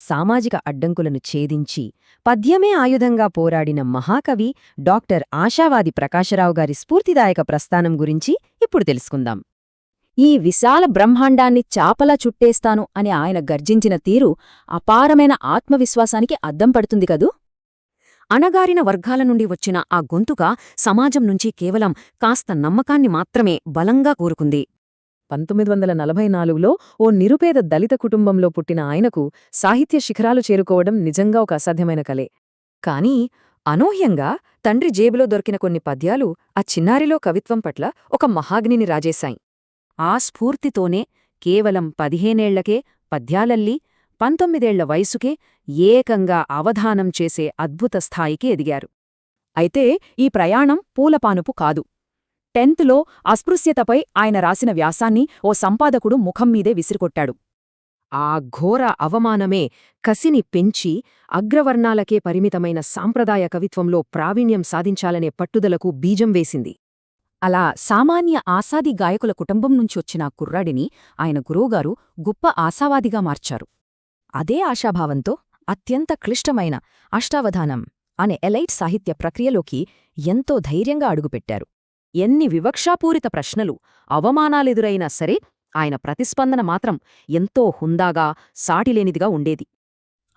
సామాజిక అడ్డంకులను ఛేదించి పద్యమే ఆయుధంగా పోరాడిన మహాకవి డాక్టర్ ఆశావాది ప్రకాశరావు గారి స్ఫూర్తిదాయక ప్రస్థానం గురించి ఇప్పుడు తెలుసుకుందాం. ఈ విశాల బ్రహ్మాండాన్ని చాపలా చుట్టేస్తాను అని ఆయన గర్జించిన తీరు అపారమైన ఆత్మవిశ్వాసానికి అద్దం పడుతుంది కదూ. అణగారిన వర్గాల నుండి వచ్చిన ఆ గొంతుక సమాజం నుంచి కేవలం కాస్త నమ్మకాన్ని మాత్రమే బలంగా కోరుకుంది. 1944లో ఓ నిరుపేద దళిత కుటుంబంలో పుట్టిన ఆయనకు సాహిత్య శిఖరాలు చేరుకోవడం నిజంగా ఒక అసాధ్యమైన కలే. కాని అనూహ్యంగా తండ్రి జేబులో దొరికిన కొన్ని పద్యాలు ఆ చిన్నారిలో కవిత్వం పట్ల ఒక మహాగ్నిని రాజేశాయి. ఆ స్ఫూర్తితోనే కేవలం 15ఏళ్లకే పద్యాలల్లి 19ఏళ్ల వయసుకే ఏకంగా అవధానం చేసే అద్భుత స్థాయికి ఎదిగారు. అయితే ఈ ప్రయాణం పూలపానుపు కాదు. 10థ్లో అస్పృశ్యతపై ఆయన రాసిన వ్యాసాన్ని ఓ సంపాదకుడు ముఖంమీదే విసిరికొట్టాడు. ఆ ఘోర అవమానమే కసిని పెంచి అగ్రవర్ణాలకే పరిమితమైన సాంప్రదాయ కవిత్వంలో ప్రావీణ్యం సాధించాలనే పట్టుదలకు బీజం వేసింది. అలా సామాన్య ఆసాది గాయకుల కుటుంబం నుంచొచ్చిన కుర్రాడిని ఆయన గురువుగారు గొప్ప ఆశావాదిగా మార్చారు. అదే ఆశాభావంతో అత్యంత క్లిష్టమైన అష్టావధానం అనే ఎలైట్ సాహిత్య ప్రక్రియలోకి ఎంతో ధైర్యంగా అడుగుపెట్టారు. ఎన్ని వివక్షాపూరిత ప్రశ్నలు, అవమానాలెదురైనా సరే ఆయన ప్రతిస్పందన మాత్రం ఎంతో హుందాగా, సాటిలేనిదిగా ఉండేది.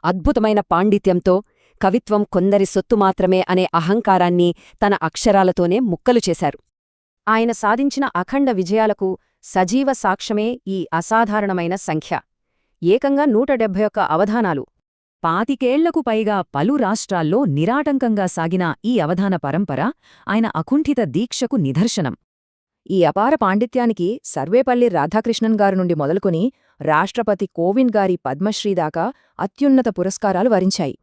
అద్భుతమైన పాండిత్యంతో కవిత్వం కొందరి సొత్తు మాత్రమే అనే అహంకారాన్ని తన అక్షరాలతోనే ముక్కలు చేశారు. ఆయన సాధించిన అఖండ విజయాలకు సజీవ సాక్ష్యమే ఈ అసాధారణమైన సంఖ్య. ఏకంగా 171 అవధానాలు. 25ఏళ్లకు పైగా పలు రాష్ట్రాల్లో నిరాటంకంగా సాగిన ఈ అవధాన పరంపర ఆయన అకుంఠిత దీక్షకు నిదర్శనం. ఈ అపార పాండిత్యానికి సర్వేపల్లి రాధాకృష్ణన్ గారి నుండి మొదలుకొని రాష్ట్రపతి కోవింద్ గారి పద్మశ్రీ దాకా అత్యున్నత పురస్కారాలు వరించాయి.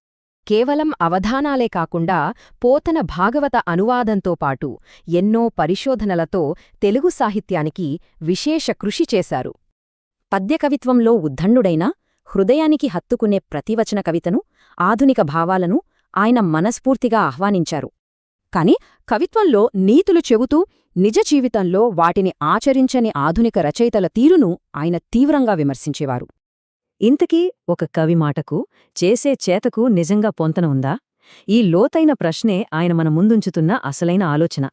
కేవలం అవధానాలే కాకుండా పోతన భాగవత అనువాదంతో పాటు ఎన్నో పరిశోధనలతో తెలుగు సాహిత్యానికి విశేష కృషి చేశారు. పద్యకవిత్వంలో ఉద్దండుడైన, హృదయానికి హత్తుకునే ప్రతివచన కవితను, ఆధునిక భావాలను ఆయన మనస్ఫూర్తిగా ఆహ్వానించారు. కాని కవిత్వంలో నీతులు చెబుతూ నిజ జీవితంలో వాటిని ఆచరించని ఆధునిక రచయితల తీరును ఆయన తీవ్రంగా విమర్శించేవారు. ఇంతకీ ఒక కవి మాటకు, చేసే చేతకు నిజంగా పొంతన ఉందా? ఈ లోతైన ప్రశ్నే ఆయన మన ముందుంచుతున్న అసలైన ఆలోచన.